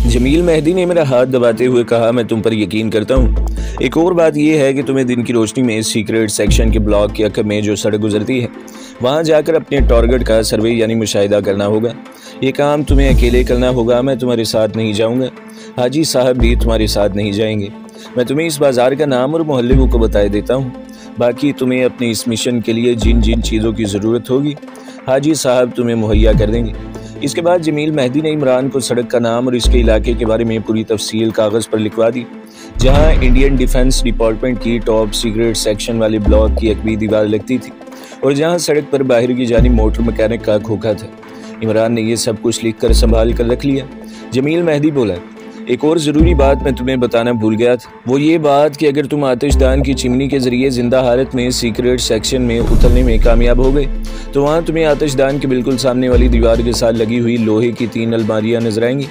जमील मेहदी ने मेरा हाथ दबाते हुए कहा, मैं तुम पर यकीन करता हूँ। एक और बात यह है कि तुम्हें दिन की रोशनी में सीक्रेट सेक्शन के ब्लॉक के अकब में जो सड़क गुजरती है वहाँ जाकर अपने टारगेट का सर्वे यानी मुशाहिदा करना होगा। ये काम तुम्हें अकेले करना होगा, मैं तुम्हारे साथ नहीं जाऊँगा। हाजी साहब भी तुम्हारे साथ नहीं जाएंगे। मैं तुम्हें इस बाज़ार का नाम और मोहल्ले को बता देता हूँ। बाकी तुम्हें अपने इस मिशन के लिए जिन जिन चीज़ों की ज़रूरत होगी हाजी साहब तुम्हें मुहैया कर देंगे। इसके बाद जमील मेहदी ने इमरान को सड़क का नाम और इसके इलाके के बारे में पूरी तफसील कागज़ पर लिखवा दी। जहां इंडियन डिफेंस डिपार्टमेंट की टॉप सीक्रेट सेक्शन वाले ब्लॉक की एक भी दीवार लगती थी और जहां सड़क पर बाहर की जानी मोटर मैकेनिक का खोखा था। इमरान ने यह सब कुछ लिख कर संभाल कर रख लिया। जमील मेहदी बोला, एक और ज़रूरी बात मैं तुम्हें बताना भूल गया था। वो ये बात कि अगर तुम आतिशदान की चिमनी के ज़रिए ज़िंदा हालत में सीक्रेट सेक्शन में उतरने में कामयाब हो गए तो वहाँ तुम्हें आतिशदान के बिल्कुल सामने वाली दीवार के साथ लगी हुई लोहे की 3 अलमारियाँ नजर आएंगी।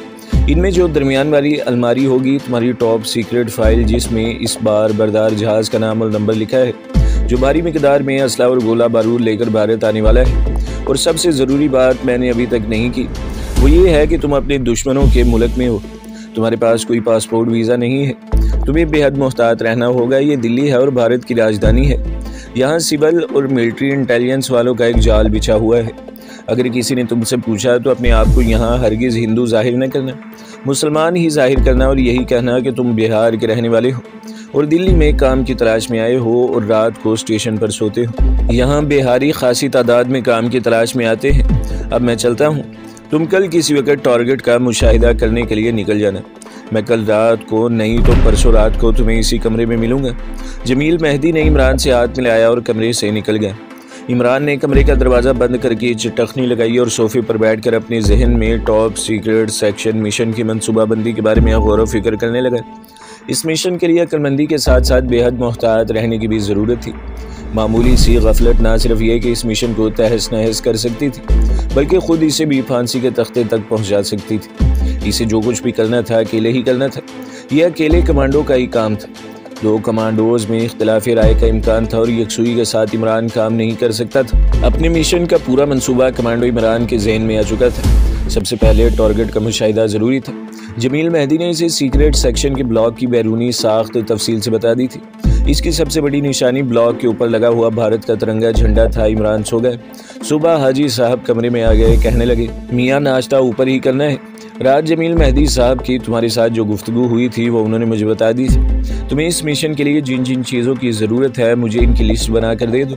इनमें जो दरमियान वाली अलमारी होगी तुम्हारी टॉप सीक्रेट फाइल, जिसमें इस बार बरदार जहाज़ का नाम और नंबर लिखा है जो भारी मिकदार में असला और गोला बारूद लेकर भारत आने वाला है। और सबसे ज़रूरी बात मैंने अभी तक नहीं की, वो ये है कि तुम अपने दुश्मनों के मुल्क में हो। तुम्हारे पास कोई पासपोर्ट वीज़ा नहीं है। तुम्हें बेहद मोहतात रहना होगा। ये दिल्ली है और भारत की राजधानी है। यहाँ सिविल और मिलिट्री इंटेलिजेंस वालों का एक जाल बिछा हुआ है। अगर किसी ने तुमसे पूछा तो अपने आप को यहाँ हरगिज़ हिंदू जाहिर न करना, मुसलमान ही जाहिर करना और यही कहना कि तुम बिहार के रहने वाले हो और दिल्ली में काम की तलाश में आए हो और रात को स्टेशन पर सोते हो। यहाँ बिहारी खासी तादाद में काम की तलाश में आते हैं। अब मैं चलता हूँ। तुम कल किसी वक्त टारगेट का मुशाहिदा करने के लिए निकल जाना। मैं कल रात को नहीं तो परसों रात को तुम्हें इसी कमरे में मिलूंगा। जमील मेहदी ने इमरान से हाथ मिलाया और कमरे से निकल गया। इमरान ने कमरे का दरवाज़ा बंद करके चटखनी लगाई और सोफे पर बैठकर अपने जहन में टॉप सीक्रेट सेक्शन मिशन की मनसूबाबंदी के बारे में गौर व फिक्र करने लगा। इस मिशन के लिए अक्लमंदी के साथ साथ बेहद मोहतात रहने की भी ज़रूरत थी। मामूली सी गफलत ना सिर्फ ये कि इस मिशन को तहस नहस कर सकती थी बल्कि खुद इसे भी फांसी के तख्ते तक पहुंचा सकती थी। इसे जो कुछ भी करना था अकेले ही करना था। यह अकेले कमांडो का ही काम था। 2 कमांडोज में इख्तिलाफी राय का इम्कान था और यकसुई के साथ इमरान काम नहीं कर सकता था। अपने मिशन का पूरा मंसूबा कमांडो इमरान के जहन में आ चुका था। सबसे पहले टारगेट का मुशाहिदा ज़रूरी था। जमील मेहदी ने इसे सीक्रेट सेक्शन के ब्लॉक की बैरूनी साख्त तफसील से बता दी थी। इसकी सबसे बड़ी निशानी ब्लॉक के ऊपर लगा हुआ भारत का तिरंगा झंडा था। इमरान सो गए। सुबह हाजी साहब कमरे में आ गए। कहने लगे, मियाँ नाश्ता ऊपर ही करना है। रात जमील मेहदी साहब की तुम्हारे साथ जो गुफ्तगू हुई थी वो उन्होंने मुझे बता दी थी। तुम्हें इस मिशन के लिए जिन जिन चीज़ों की ज़रूरत है मुझे इनकी लिस्ट बना कर दे दो,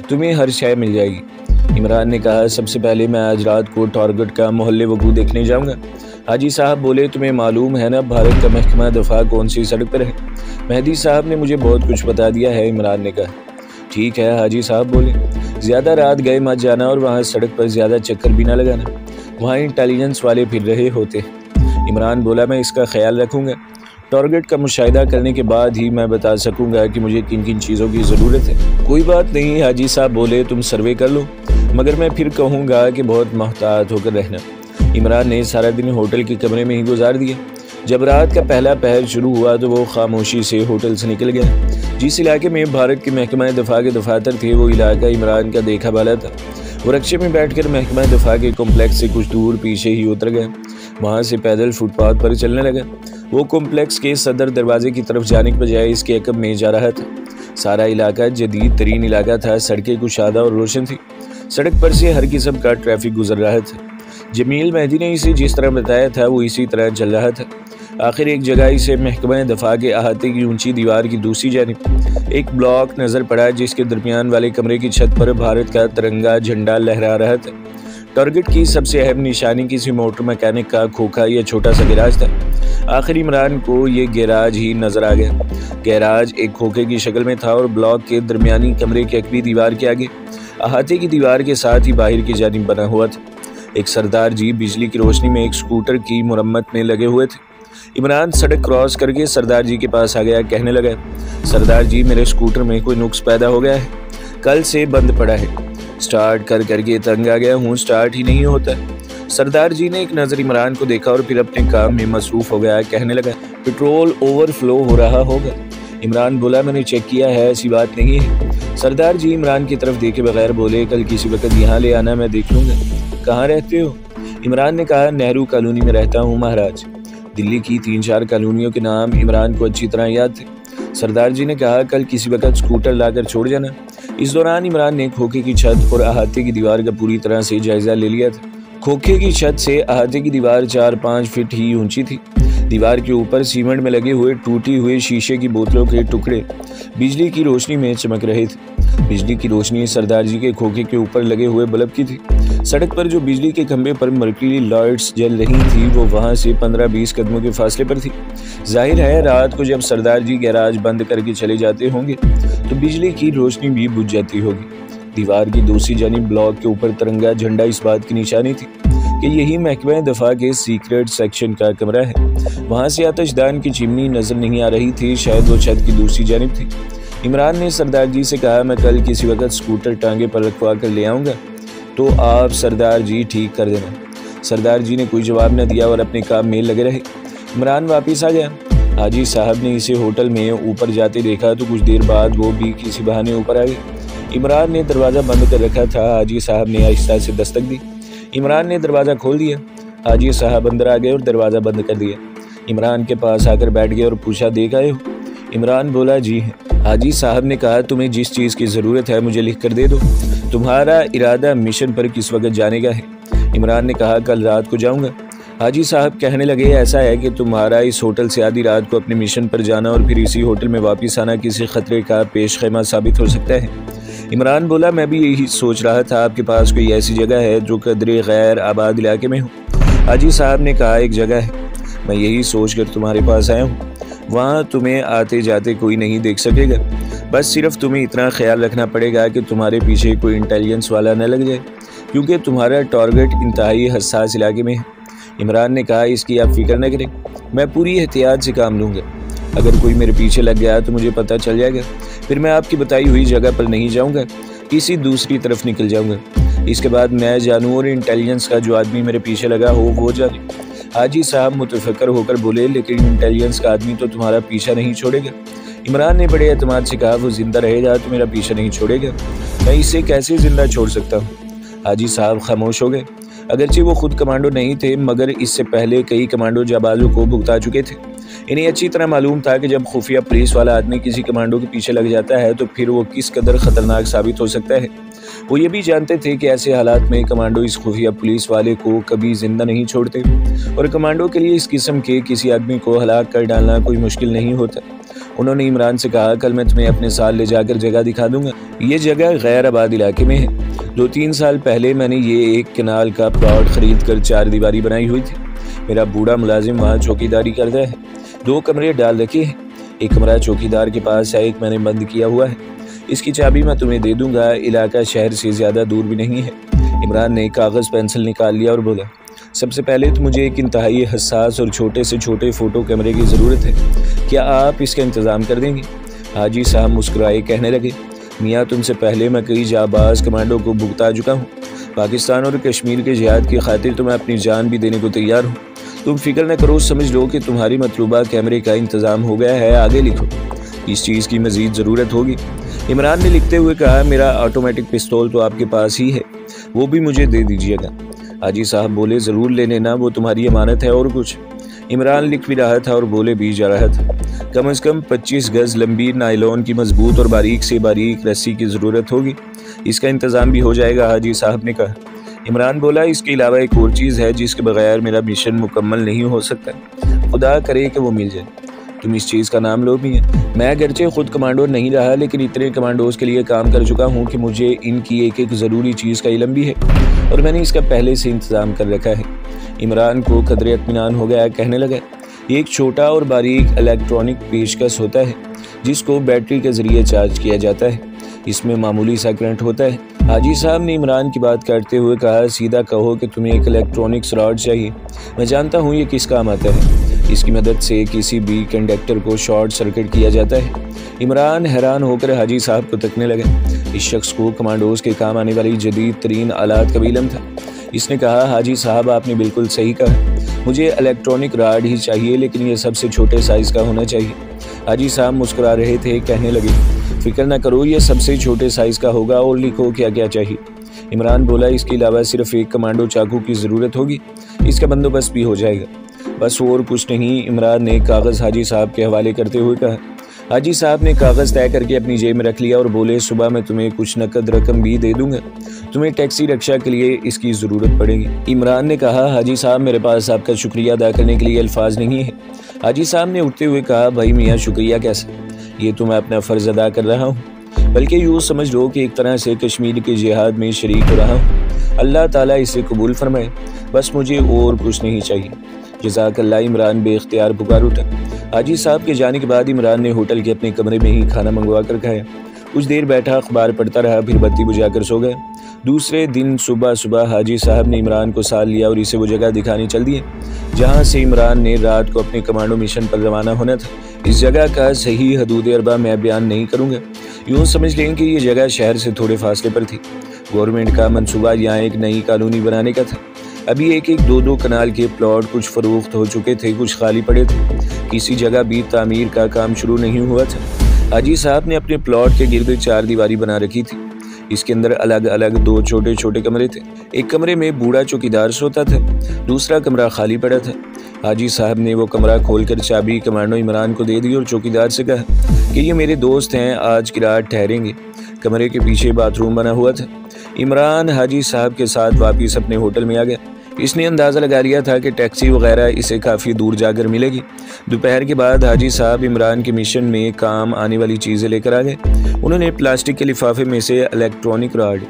तुम्हें हर शय मिल जाएगी। इमरान ने कहा, सबसे पहले मैं आज रात को टारगेट का मोहल्ले वकू देखने जाऊँगा। हाजी साहब बोले, तुम्हें मालूम है ना भारत का महकमा दफा कौन सी सड़क पर है? मेहदी साहब ने मुझे बहुत कुछ बता दिया है। इमरान ने कहा, ठीक है। हाजी साहब बोले, ज़्यादा रात गए मत जाना और वहाँ सड़क पर ज़्यादा चक्कर भी ना लगाना, वहाँ इंटेलिजेंस वाले फिर रहे होते। इमरान बोला, मैं इसका ख्याल रखूँगा। टारगेट का मुशाहिदा करने के बाद ही मैं बता सकूँगा कि मुझे किन किन चीज़ों की ज़रूरत है। कोई बात नहीं, हाजी साहब बोले, तुम सर्वे कर लो, मगर मैं फिर कहूँगा कि बहुत मोहतात होकर रहना। इमरान ने सारा दिन होटल के कमरे में ही गुजार दिया। जब रात का पहला पहर शुरू हुआ तो वो खामोशी से होटल से निकल गया। जिस इलाके में भारत के महकमा दफा के दफातर थे वो इलाका इमरान का देखा वाला था। वो रक्शे में बैठकर महकमा दफा के कॉम्प्लेक्स से कुछ दूर पीछे ही उतर गया। वहाँ से पैदल फुटपाथ पर चलने लगा। वो कॉम्प्लेक्स के सदर दरवाजे की तरफ जाने के बजाय इसके अकब में जा रहा था। सारा इलाका जदीद तरीन इलाका था। सड़कें कुशादा और रोशन थी। सड़क पर से हर किस्म का ट्रैफिक गुजर रहा था। जमील मेहदी ने इसे जिस तरह बताया था वो इसी तरह चल रहा था। आखिर एक जगह इसे महकमा दफा के अहाते की ऊंची दीवार की दूसरी जानिब एक ब्लॉक नजर पड़ा जिसके दरमियान वाले कमरे की छत पर भारत का तिरंगा झंडा लहरा रहा था। टारगेट की सबसे अहम निशानी किसी मोटर मैकेनिक का खोखा या छोटा सा गैराज था। आखिर इमरान को ये गैराज ही नजर आ गया। गैराज एक खोखे की शक्ल में था और ब्लॉक के दरमियानी कमरे की अकबी दीवार के आगे अहाते की दीवार के साथ ही बाहर की जानिब बना हुआ था। एक सरदार जी बिजली की रोशनी में एक स्कूटर की मुरम्मत में लगे हुए थे। इमरान सड़क क्रॉस करके सरदार जी के पास आ गया। कहने लगा, सरदार जी, मेरे स्कूटर में कोई नुक्स पैदा हो गया है। कल से बंद पड़ा है। स्टार्ट कर करके तंग आ गया हूँ, स्टार्ट ही नहीं होता। सरदार जी ने एक नज़र इमरान को देखा और फिर अपने काम में मसरूफ़ हो गया। कहने लगा, पेट्रोल ओवरफ्लो हो रहा होगा। इमरान बोला, मैंने चेक किया है, ऐसी बात नहीं है। सरदार जी इमरान की तरफ देखे बगैर बोले, कल किसी वक्त यहाँ ले आना, मैं देख लूँगा। कहाँ रहते हो? इमरान ने कहा, नेहरू कॉलोनी में रहता हूँ महाराज। दिल्ली की 3-4 कॉलोनियों के नाम इमरान को अच्छी तरह याद थे। सरदार जी ने कहा, कल किसी वक्त स्कूटर लाकर छोड़ जाना। इस दौरान इमरान ने खोखे की छत और अहाते की दीवार का पूरी तरह से जायजा ले लिया था। खोखे की छत से अहाते की दीवार 4-5 फीट ही ऊंची थी। दीवार के ऊपर सीमेंट में लगे हुए टूटी हुए शीशे की बोतलों के टुकड़े बिजली की रोशनी में चमक रहे थे। बिजली की रोशनी सरदार जी के खोखे के ऊपर लगे हुए बल्ब की थी। सड़क पर जो बिजली के खंभे पर मर्क्यूरी लाइट्स जल रही थी वो वहां से 15-20 कदमों के फासले पर थी। जाहिर है रात को जब सरदार जी गैराज बंद करके चले जाते होंगे तो बिजली की रोशनी भी बुझ जाती होगी। दीवार की दूसरी जानिब ब्लॉक के ऊपर तिरंगा झंडा इस बात की निशानी थी कि यही महकमा दफा के सीक्रेट सेक्शन का कमरा है। वहां से आतिशदान की चिमनी नजर नहीं आ रही थी, शायद वो छत की दूसरी जानिब थी। इमरान ने सरदार जी से कहा, मैं कल किसी वक्त स्कूटर टांगे पर रखवा कर ले आऊँगा तो आप सरदार जी ठीक कर देना। सरदार जी ने कोई जवाब न दिया और अपने काम में लगे रहे। इमरान वापस आ गया। हाजी साहब ने इसे होटल में ऊपर जाते देखा तो कुछ देर बाद वो भी किसी बहाने ऊपर आ गए। इमरान ने दरवाज़ा बंद कर रखा था। हाजी साहब ने आहिस्ता से दस्तक दी। इमरान ने दरवाज़ा खोल दिया। हाजी साहब अंदर आ गए और दरवाज़ा बंद कर दिया। इमरान के पास आकर बैठ गए और पूछा, देख आए हो? इमरान बोला, जी है। हाजी साहब ने कहा, तुम्हें जिस चीज़ की ज़रूरत है मुझे लिख कर दे दो। तुम्हारा इरादा मिशन पर किस वक्त जाने का है? इमरान ने कहा, कल रात को जाऊंगा। हाजी साहब कहने लगे, ऐसा है कि तुम्हारा इस होटल से आधी रात को अपने मिशन पर जाना और फिर इसी होटल में वापस आना किसी खतरे का पेश खैमा साबित हो सकता है। इमरान बोला, मैं भी यही सोच रहा था, आपके पास कोई ऐसी जगह है जो कदरे गैर आबाद इलाके में हो? हाजी साहब ने कहा, एक जगह है, मैं यही सोच कर तुम्हारे पास आया हूँ। वहाँ तुम्हें आते जाते कोई नहीं देख सकेगा। बस सिर्फ तुम्हें इतना ख्याल रखना पड़ेगा कि तुम्हारे पीछे कोई इंटेलिजेंस वाला न लग जाए, क्योंकि तुम्हारा टारगेट इंतहाई हसास इलाके में है। इमरान ने कहा, इसकी आप फिक्र न करें, मैं पूरी एहतियात से काम लूँगा। अगर कोई मेरे पीछे लग गया तो मुझे पता चल जाएगा, फिर मैं आपकी बताई हुई जगह पर नहीं जाऊँगा, किसी दूसरी तरफ निकल जाऊँगा। इसके बाद मैं जानूँ और इंटेलिजेंस का जो आदमी मेरे पीछे लगा हो वो जाने। हाजी साहब मुतफक्कर होकर बोले, लेकिन इंटेलिजेंस का आदमी तो तुम्हारा पीछा नहीं छोड़ेगा। इमरान ने बड़े एतमाद से कहा, वो जिंदा रहेगा तो मेरा पीछा नहीं छोड़ेगा, मैं इसे कैसे जिंदा छोड़ सकता हूँ? हाजी साहब खामोश हो गए। अगरचे वो खुद कमांडो नहीं थे, मगर इससे पहले कई कमांडो जाबाजों को भुगता चुके थे। इन्हें अच्छी तरह मालूम था कि जब खुफिया पुलिस वाला आदमी किसी कमांडो के पीछे लग जाता है तो फिर वो किस कदर खतरनाक साबित हो सकता है। वो ये भी जानते थे कि ऐसे हालात में कमांडो इस खुफिया पुलिस वाले को कभी जिंदा नहीं छोड़ते और कमांडो के लिए इस किस्म के किसी आदमी को हलाक कर डालना कोई मुश्किल नहीं होता। उन्होंने इमरान से कहा, कल मैं तुम्हें अपने साथ ले जाकर जगह दिखा दूंगा। ये जगह गैर आबाद इलाके में है। 2-3 साल पहले मैंने ये एक कनाल का प्लॉट खरीद कर 4 दीवारी बनाई हुई थी। मेरा बूढ़ा मुलाजिम वहाँ चौकीदारी करता है। 2 कमरे डाल रखे हैं। एक कमरा चौकीदार के पास है, एक मैंने बंद किया हुआ है। इसकी चाबी मैं तुम्हें दे दूंगा। इलाका शहर से ज़्यादा दूर भी नहीं है। इमरान ने कागज़ पेंसिल निकाल लिया और बोला, सबसे पहले तो मुझे एक इंतहाई हसास और छोटे से छोटे फ़ोटो कैमरे की ज़रूरत है। क्या आप इसका इंतज़ाम कर देंगे? हाजी साहब मुस्कुराए, कहने लगे, मियाँ तुमसे पहले मैं कई जाबाज कमांडो को भुगता चुका हूँ। पाकिस्तान और कश्मीर के जिहाद की खातिर तो मैं अपनी जान भी देने को तैयार हूँ। तुम फिक्र न करो, समझ लो कि तुम्हारी मतलूबा कैमरे का इंतज़ाम हो गया है। आगे लिखो, इस चीज़ की मज़ीद ज़रूरत होगी। इमरान ने लिखते हुए कहा, मेरा ऑटोमेटिक पिस्तौल तो आपके पास ही है, वो भी मुझे दे दीजिएगा। हाजी साहब बोले, ज़रूर ले लेना, वो तुम्हारी अमानत है। और कुछ? इमरान लिख भी रहा था और बोले भी जा रहा था। कम से कम 25 गज़ लंबी नायलॉन की मजबूत और बारीक से बारीक रस्सी की ज़रूरत होगी। इसका इंतज़ाम भी हो जाएगा, हाजी साहब ने कहा। इमरान बोला, इसके अलावा एक और चीज़ है जिसके बगैर मेरा मिशन मुकम्मल नहीं हो सकता। खुदा करे कि वो मिल जाए। तुम इस चीज़ का नाम लो भी है। मैं अगरचे खुद कमांडो नहीं रहा, लेकिन इतने कमांडोज़ के लिए काम कर चुका हूँ कि मुझे इनकी एक एक ज़रूरी चीज़ का इल्म भी है और मैंने इसका पहले से इंतज़ाम कर रखा है। इमरान को कदरे इत्मीनान हो गया, कहने लगा, एक छोटा और बारीक इलेक्ट्रॉनिक पेशकश होता है जिसको बैटरी के ज़रिए चार्ज किया जाता है। इसमें मामूली सा करंट होता है। हाजी साहब ने इमरान की बात करते हुए कहा, सीधा कहो कि तुम्हें एक इलेक्ट्रॉनिक्स रॉड चाहिए। मैं जानता हूँ ये किस काम आता है। इसकी मदद से किसी भी कंडक्टर को शॉर्ट सर्किट किया जाता है। इमरान हैरान होकर हाजी साहब को तकने लगा। इस शख्स को कमांडोज़ के काम आने वाली जदीद तरीन आलात का भी इल्म था। इसने कहा, हाजी साहब आपने बिल्कुल सही कहा, मुझे इलेक्ट्रॉनिक रॉड ही चाहिए, लेकिन ये सबसे छोटे साइज़ का होना चाहिए। हाजी साहब मुस्कुरा रहे थे, कहने लगे, फिक्र न करो, ये सबसे छोटे साइज़ का होगा। और लिखो क्या क्या चाहिए। इमरान बोला, इसके अलावा सिर्फ एक कमांडो चाकू की ज़रूरत होगी, इसका बंदोबस्त भी हो जाएगा। बस और कुछ नहीं, इमरान ने कागज़ हाजी साहब के हवाले करते हुए कहा। हाजी साहब ने कागज़ तय करके अपनी जेब में रख लिया और बोले, सुबह मैं तुम्हें कुछ नकद रकम भी दे दूंगा, तुम्हें टैक्सी रिक्शा के लिए इसकी ज़रूरत पड़ेगी। इमरान ने कहा, हाजी साहब मेरे पास आपका शुक्रिया अदा करने के लिए अल्फाज नहीं है। हाजी साहब ने उठते हुए कहा, भाई मियाँ शुक्रिया कैसे, ये तो मैं अपना फ़र्ज़ अदा कर रहा हूँ, बल्कि यूँ समझ लो कि एक तरह से कश्मीर के जिहाद में शरीक हो रहा हूँ। अल्लाह ताला इसे कबूल फरमाए, बस मुझे और कुछ नहीं चाहिए। जज़ाकल्लाह। इमरान बेख्तियार पुकार उठा। हाजी साहब के जाने के बाद इमरान ने होटल के अपने कमरे में ही खाना मंगवा कर खाया। कुछ देर बैठा अखबार पढ़ता रहा, फिर बत्ती बुझाकर सो गया। दूसरे दिन सुबह सुबह हाजी साहब ने इमरान को साथ लिया और इसे वो जगह दिखाने चल दिए जहाँ से इमरान ने रात को अपने कमांडो मिशन पर रवाना होना था। इस जगह का सही हदूद अरबा मैं बयान नहीं करूँगा, यूँ समझ लें कि ये जगह शहर से थोड़े फासले पर थी। गवर्नमेंट का मंसूबा यहाँ एक नई कॉलोनी बनाने का था। अभी एक एक दो दो कनाल के प्लॉट कुछ फरोख्त हो चुके थे, कुछ खाली पड़े थे, किसी जगह भी तामीर का काम शुरू नहीं हुआ था। हाजी साहब ने अपने प्लॉट के गिर्द 4 दीवारी बना रखी थी। इसके अंदर अलग अलग 2 छोटे छोटे कमरे थे। एक कमरे में बूढ़ा चौकीदार सोता था, दूसरा कमरा खाली पड़ा था। हाजी साहब ने वो कमरा खोलकर चाबी कमांडो इमरान को दे दी और चौकीदार से कहा कि ये मेरे दोस्त हैं, आज की रात ठहरेंगे। कमरे के पीछे बाथरूम बना हुआ था। इमरान हाजी साहब के साथ वापस अपने होटल में आ गया। इसने अंदाज़ा लगा लिया था कि टैक्सी वगैरह इसे काफ़ी दूर जाकर मिलेगी। दोपहर के बाद हाजी साहब इमरान के मिशन में काम आने वाली चीज़ें लेकर आ गए। उन्होंने प्लास्टिक के लिफाफे में से इलेक्ट्रॉनिक रॉड,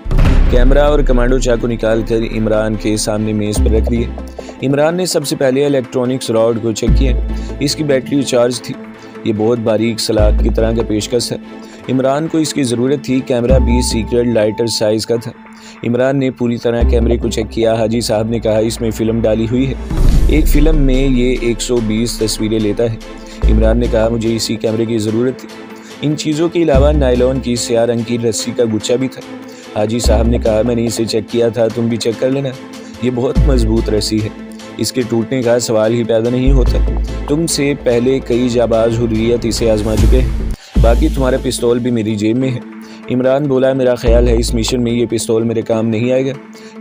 कैमरा और कमांडो चाकू निकाल कर इमरान के सामने मेज़ पर रख दिए। इमरान ने सबसे पहले इलेक्ट्रॉनिक्स रॉड को चेक किया। इसकी बैटरी चार्ज थी। ये बहुत बारीक सलाख की तरह का पेशकश है। इमरान को इसकी ज़रूरत थी। कैमरा भी सीक्रेट लाइटर साइज़ का था। इमरान ने पूरी तरह कैमरे को चेक किया। हाजी साहब ने कहा, इसमें फ़िल्म डाली हुई है, एक फ़िल्म में ये 120 तस्वीरें लेता है। इमरान ने कहा, मुझे इसी कैमरे की ज़रूरत थी। इन चीज़ों के अलावा नायलॉन की स्याह रंग की रस्सी का गुच्छा भी था। हाजी साहब ने कहा, मैंने इसे चेक किया था, तुम भी चेक कर लेना। ये बहुत मजबूत रस्सी है, इसके टूटने का सवाल ही पैदा नहीं होता। तुमसे पहले कई जाबाज हुर्रियत इसे आजमा चुके हैं। बाकी तुम्हारा पिस्तौल भी मेरी जेब में है। इमरान बोला, मेरा ख्याल है इस मिशन में ये पिस्तौल मेरे काम नहीं आएगा।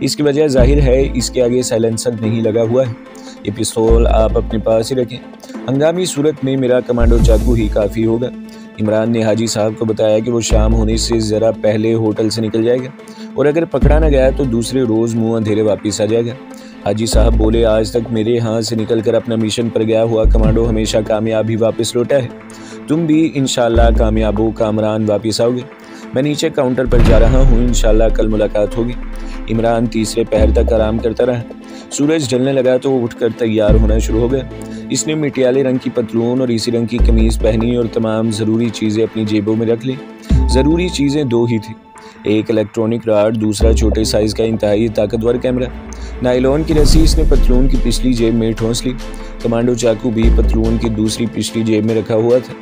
इसकी वजह जाहिर है, इसके आगे साइलेंसर नहीं लगा हुआ है। ये पिस्तौल आप अपने पास ही रखें, हंगामी सूरत में मेरा कमांडो चाकू ही काफ़ी होगा। इमरान ने हाजी साहब को बताया कि वो शाम होने से ज़रा पहले होटल से निकल जाएगा और अगर पकड़ा न गया तो दूसरे रोज़ मुँह अंधेरे वापस आ जाएगा। हाजी साहब बोले, आज तक मेरे यहाँ से निकलकर अपना मिशन पर गया हुआ कमांडो हमेशा कामयाब ही वापस लौटा है। तुम भी इंशाल्लाह कामयाब हो, कामरान वापस आओगे। मैं नीचे काउंटर पर जा रहा हूँ, इंशाल्लाह कल मुलाकात होगी। इमरान तीसरे पहर तक आराम करता रहा। सूरज ढलने लगा तो उठकर तैयार होना शुरू हो गया। इसने मिटियाले रंग की पतलून और इसी रंग की कमीज़ पहनी और तमाम ज़रूरी चीज़ें अपनी जेबों में रख ली। ज़रूरी चीज़ें 2 ही थी, एक इलेक्ट्रॉनिक रॉड, दूसरा छोटे साइज़ का इंतहाई ताकतवर कैमरा। नायलॉन की रस्सी इसने पतलून की पिछली जेब में ठोंस ली। कमांडो चाकू भी पतलून की दूसरी पिछली जेब में रखा हुआ था।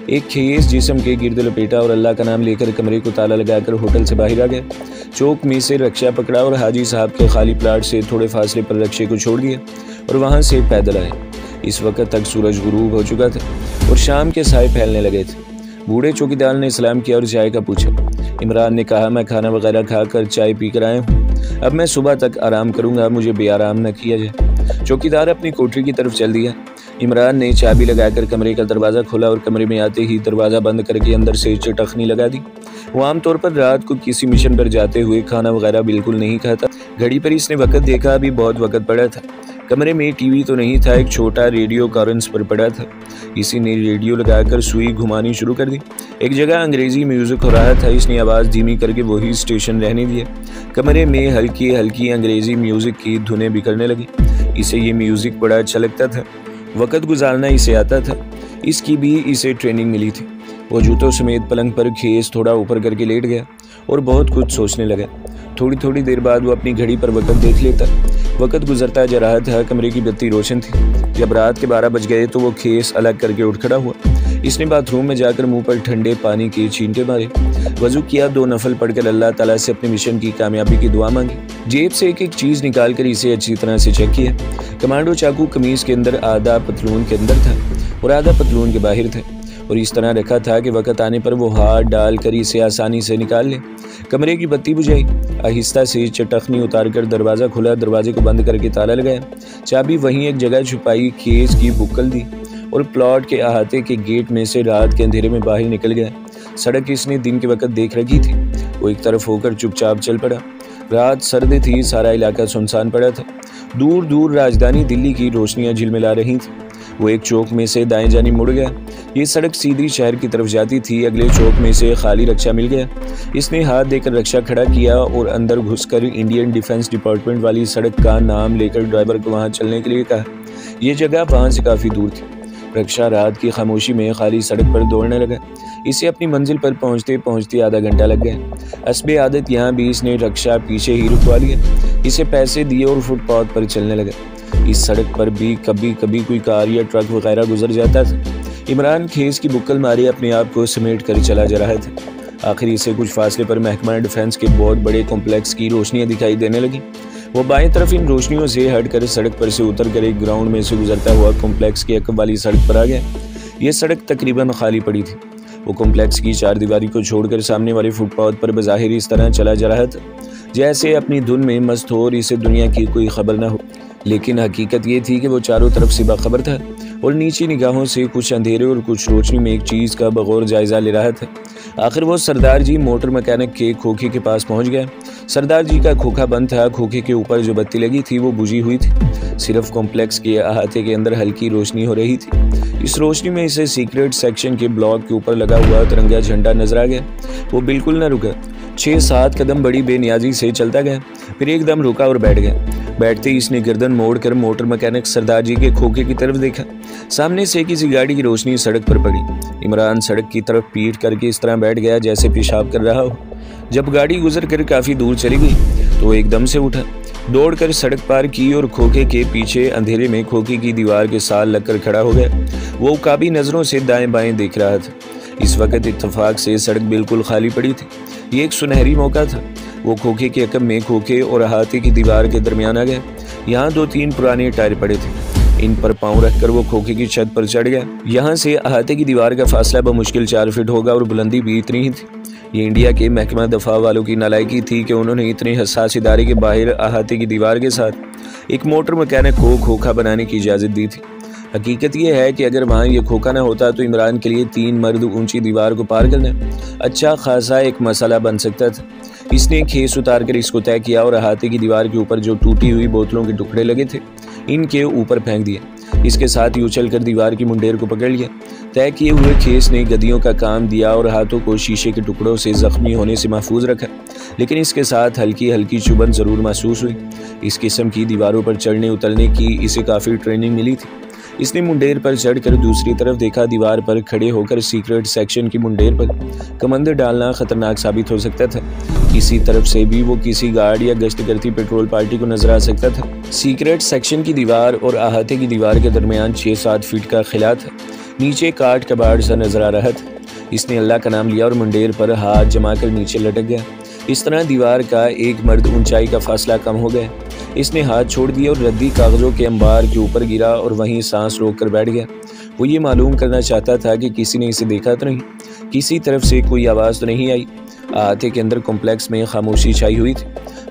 एक खेस जिस्म के गिर्द लपेटा और अल्लाह का नाम लेकर कमरे को ताला लगाकर होटल से बाहर आ गया। चौक में से रक्षा पकड़ा और हाजी साहब के खाली प्लाट से थोड़े फासले पर रक्षे को छोड़ दिया और वहाँ से पैदल आए। इस वक्त तक सूरज गुरूब हो चुका था और शाम के साए फैलने लगे थे। बूढ़े चौकीदार ने सलाम किया और चाय का पूछा। इमरान ने कहा, मैं खाना वगैरह खाकर चाय पी कर आया हूँ, अब मैं सुबह तक आराम करूँगा, मुझे बेआराम न किया जाए। चौकीदार अपनी कोठरी की तरफ चल दिया। इमरान ने चाबी लगाकर कमरे का दरवाज़ा खोला और कमरे में आते ही दरवाज़ा बंद करके अंदर से चटखनी लगा दी। वो आमतौर पर रात को किसी मिशन पर जाते हुए खाना वगैरह बिल्कुल नहीं खाता। घड़ी पर इसने वक्त देखा, अभी बहुत वक्त पड़ा था। कमरे में टीवी तो नहीं था, एक छोटा रेडियो कॉर्नर्स पर पड़ा था। इसी ने रेडियो लगाकर सुई घुमानी शुरू कर दी। एक जगह अंग्रेजी म्यूज़िक हो रहा था। इसने आवाज़ धीमी करके वही स्टेशन रहने दिया। कमरे में हल्की हल्की अंग्रेजी म्यूज़िक की धुनें बिखरने लगी। इसे ये म्यूज़िक बड़ा अच्छा लगता था, वक़्त गुजारना इसे आता था। इसकी भी इसे ट्रेनिंग मिली थी। वो जूतों समेत पलंग पर खेस थोड़ा ऊपर करके लेट गया और बहुत कुछ सोचने लगा। थोड़ी थोड़ी देर बाद वो अपनी घड़ी पर वक़्त देख लेता। वक़्त गुजरता जा रहा था। कमरे की बत्ती रोशन थी। जब रात के 12 बज गए तो वो खेस अलग करके उठ खड़ा हुआ। इसने बाथरूम में जाकर मुंह पर ठंडे पानी के छींटे मारे, वज़ू किया, 2 नफल पढ़कर अल्लाह ताला से अपने मिशन की कामयाबी की दुआ मांगी। जेब से एक एक चीज़ निकाल कर इसे अच्छी तरह से चेक किया। कमांडो चाकू कमीज़ के अंदर आधा पतलून के अंदर था और आधा पतलून के बाहर था। और इस तरह रखा था कि वक़्त आने पर वो हाथ डाल कर इसे आसानी से निकाल ले। कमरे की बत्ती बुझाई, आहिस्ता से चटखनी उतारकर दरवाज़ा खुला, दरवाजे को बंद करके ताला लगाया, चाबी वहीं एक जगह छुपाई, खेस की बुक्कल दी और प्लॉट के अहाते के गेट में से रात के अंधेरे में बाहर निकल गया। सड़क इसने दिन के वक्त देख रखी थी। वो एक तरफ होकर चुपचाप चल पड़ा। रात सर्द थी, सारा इलाका सुनसान पड़ा था। दूर दूर राजधानी दिल्ली की रोशनियां झिलमिला रही थी। वो एक चौक में से दाएं जानी मुड़ गया। ये सड़क सीधी शहर की तरफ जाती थी। अगले चौक में से खाली रक्षा मिल गया। इसने हाथ देकर रक्षा खड़ा किया और अंदर घुसकर इंडियन डिफेंस डिपार्टमेंट वाली सड़क का नाम लेकर ड्राइवर को वहां चलने के लिए कहा। यह जगह वहां से काफ़ी दूर थी। रक्षा रात की खामोशी में खाली सड़क पर दौड़ने लगा। इसे अपनी मंजिल पर पहुंचते पहुंचते आधा घंटा लग गया। हस्बे आदत यहाँ भी इसने रक्षा पीछे ही रुकवा लिया। इसे पैसे दिए और फुटपाथ पर चलने लगा। इस सड़क पर भी कभी कभी कोई कार या ट्रक वगैरह गुजर जाता था। इमरान खेस की बुक्कल मारे अपने आप को समेट कर चला जा रहा था। आखिर इसे कुछ फासले पर महकमा डिफेंस के बहुत बड़े कॉम्प्लेक्स की रोशनियां दिखाई देने लगी। वो बाएं तरफ इन रोशनियों से हटकर सड़क पर से उतरकर एक ग्राउंड में से गुजरता हुआ कॉम्प्लेक्स की अकब वाली सड़क पर आ गया। ये सड़क तकरीबन खाली पड़ी थी। वो कॉम्प्लेक्स की चारदीवारी को छोड़कर सामने वाले फुटपाथ पर बज़ाहिर इस तरह चला जा रहा था जैसे अपनी धुन में मस्त हो और इसे दुनिया की कोई खबर न हो। लेकिन हकीकत ये थी कि वो चारों तरफ से बाखबर था और नीची निगाहों से कुछ अंधेरे और कुछ रोशनी में एक चीज़ का बगौर जायजा ले रहा था। आखिर वो सरदार जी मोटर मैकेनिक के खोखे के पास पहुंच गया। सरदार जी का खोखा बंद था। खोखे के ऊपर जो बत्ती लगी थी वो बुझी हुई थी। सिर्फ कॉम्प्लेक्स के अहाते के अंदर हल्की रोशनी हो रही थी। इस रोशनी में इसे सीक्रेट सेक्शन के ब्लॉक के ऊपर लगा हुआ तिरंगा झंडा नजर आ गया। वो बिल्कुल न रुका। 6-7 कदम बड़ी बेनियाजी से चलता गया, फिर एकदम रुका और बैठ गया। बैठते ही इसने गर्दन मोड़कर मोटर मैकेनिक सरदार जी के खोखे की तरफ देखा। सामने से किसी गाड़ी की रोशनी सड़क पर पड़ी। इमरान सड़क की तरफ पीठ करके इस तरह बैठ गया जैसे पेशाब कर रहा हो। जब गाड़ी गुजर कर काफ़ी दूर चली गई तो एकदम से उठा, दौड़कर सड़क पार की और खोखे के पीछे अंधेरे में खोखे की दीवार के साथ लगकर खड़ा हो गया। वो काबी नज़रों से दाएं बाएं देख रहा था। इस वक्त इत्तेफाक से सड़क बिल्कुल खाली पड़ी थी। ये एक सुनहरी मौका था। वो खोखे के अकब में खोखे और अहाते की दीवार के दरमियान आ गया। यहाँ 2-3 पुराने टायर पड़े थे। इन पर पाँव रखकर वो खोखे की छत पर चढ़ गया। यहाँ से अहाते की दीवार का फासला बमुश्किल 4 फीट होगा और बुलंदी भी इतनी ही थी। ये इंडिया के महकमा दफा वालों की नालायकी थी कि उन्होंने इतने हसास इदारे के बाहर अहाते की दीवार के साथ एक मोटर मैकेनिक को खोखा बनाने की इजाज़त दी थी। हकीकत यह है कि अगर वहाँ ये खोखा ना होता तो इमरान के लिए 3 मर्द ऊंची दीवार को पार करना अच्छा खासा एक मसला बन सकता था। इसने खेस उतार कर इसको तय किया और अहाते की दीवार के ऊपर जो टूटी हुई बोतलों के टुकड़े लगे थे इनके ऊपर फेंक दिए। इसके साथ ही उछलकर दीवार की मुंडेर को पकड़ लिया। तय किए हुए खेस ने गद्दियों का काम दिया और हाथों को शीशे के टुकड़ों से जख्मी होने से महफूज रखा, लेकिन इसके साथ हल्की हल्की चुभन ज़रूर महसूस हुई। इस किस्म की दीवारों पर चढ़ने उतरने की इसे काफ़ी ट्रेनिंग मिली थी। इसने मुंडेर पर चढ़कर दूसरी तरफ देखा। दीवार पर खड़े होकर सीक्रेट सेक्शन की मुंडेर पर कमंदर डालना खतरनाक साबित हो सकता था। किसी तरफ से भी वो किसी गार्ड या गश्त करती पेट्रोल पार्टी को नजर आ सकता था। सीक्रेट सेक्शन की दीवार और अहाते की दीवार के दरमियान 6-7 फीट का खिला था। नीचे काट कबाड़ सा नजर आ रहा था। इसने अल्लाह का नाम लिया और मुंडेर पर हाथ जमाकर नीचे लटक गया। इस तरह दीवार का 1 मर्द ऊंचाई का फासला कम हो गया। इसने हाथ छोड़ दिया और रद्दी कागजों के अंबार के ऊपर गिरा और वहीं सांस रोककर बैठ गया। वो ये मालूम करना चाहता था कि किसी ने इसे देखा तो नहीं, किसी तरफ से कोई आवाज़ तो नहीं आई। अहाते के अंदर कॉम्प्लेक्स में खामोशी छाई हुई थी,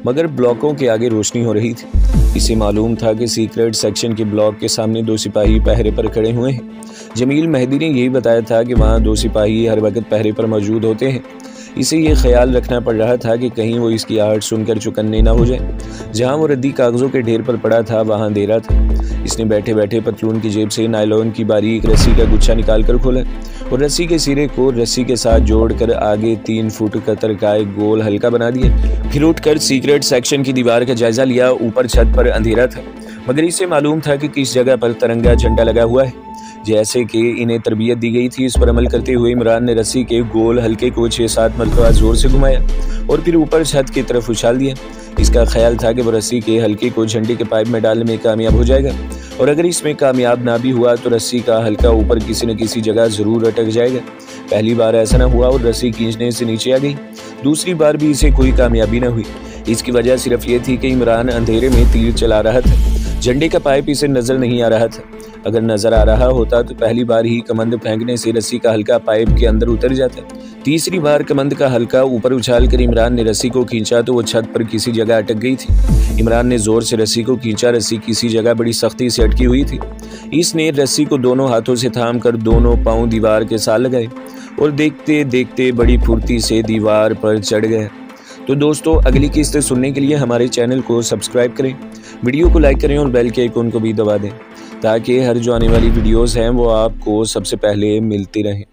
मगर ब्लॉकों के आगे रोशनी हो रही थी। इसे मालूम था कि सीक्रेट सेक्शन के ब्लॉक के सामने 2 सिपाही पहरे पर खड़े हुए हैं। जमील मेहदी ने यही बताया था कि वहाँ 2 सिपाही हर वक्त पहरे पर मौजूद होते हैं। इसे ये ख्याल रखना पड़ रहा था कि कहीं वो इसकी आहट सुनकर चुकन्ने ना हो जाए। जहाँ वो रद्दी कागज़ों के ढेर पर पड़ा था वहाँ अंधेरा था। इसने बैठे बैठे पतलून की जेब से नायलॉन की बारीक रस्सी का गुच्छा निकाल कर खोला और रस्सी के सिरे को रस्सी के साथ जोड़कर आगे 3 फुट कतर का एक गोल हल्का बना दिया। फिर उठकर सीक्रेट सेक्शन की दीवार का जायजा लिया। ऊपर छत पर अंधेरा था, मगर इसे मालूम था कि किस जगह पर तिरंगा झंडा लगा हुआ है। जैसे कि इन्हें तरबियत दी गई थी, इस पर अमल करते हुए इमरान ने रस्सी के गोल हल्के को 6-7 मरतबा जोर से घुमाया और फिर ऊपर छत की तरफ उछाल दिया। इसका ख्याल था कि वो रस्सी के हल्के को झंडे के पाइप में डालने में कामयाब हो जाएगा, और अगर इसमें कामयाब ना भी हुआ तो रस्सी का हल्का ऊपर किसी न किसी जगह ज़रूर अटक जाएगा। पहली बार ऐसा न हुआ और रस्सी खींचने से नीचे आ गई। दूसरी बार भी इसे कोई कामयाबी न हुई। इसकी वजह सिर्फ ये थी कि इमरान अंधेरे में तीर चला रहा था। झंडे का पाइप इसे नजर नहीं आ रहा था। अगर नजर आ रहा होता तो पहली बार ही कमंद फेंकने से रस्सी का हल्का पाइप के अंदर उतर जाता। तीसरी बार कमंद का हल्का ऊपर उछालकर इमरान ने रस्सी को खींचा तो वो छत पर किसी जगह अटक गई थी। इमरान ने जोर से रस्सी को खींचा, रस्सी किसी जगह बड़ी सख्ती से अटकी हुई थी। इसने रस्सी को दोनों हाथों से थाम कर दोनों पांव दीवार के साथ लगाए और देखते देखते बड़ी फुर्ती से दीवार पर चढ़ गया। तो दोस्तों, अगली किस्त सुनने के लिए हमारे चैनल को सब्सक्राइब करें, वीडियो को लाइक करें और बेल के आइकन को भी दबा दें ताकि हर जो आने वाली वीडियोस हैं वो आपको सबसे पहले मिलती रहें।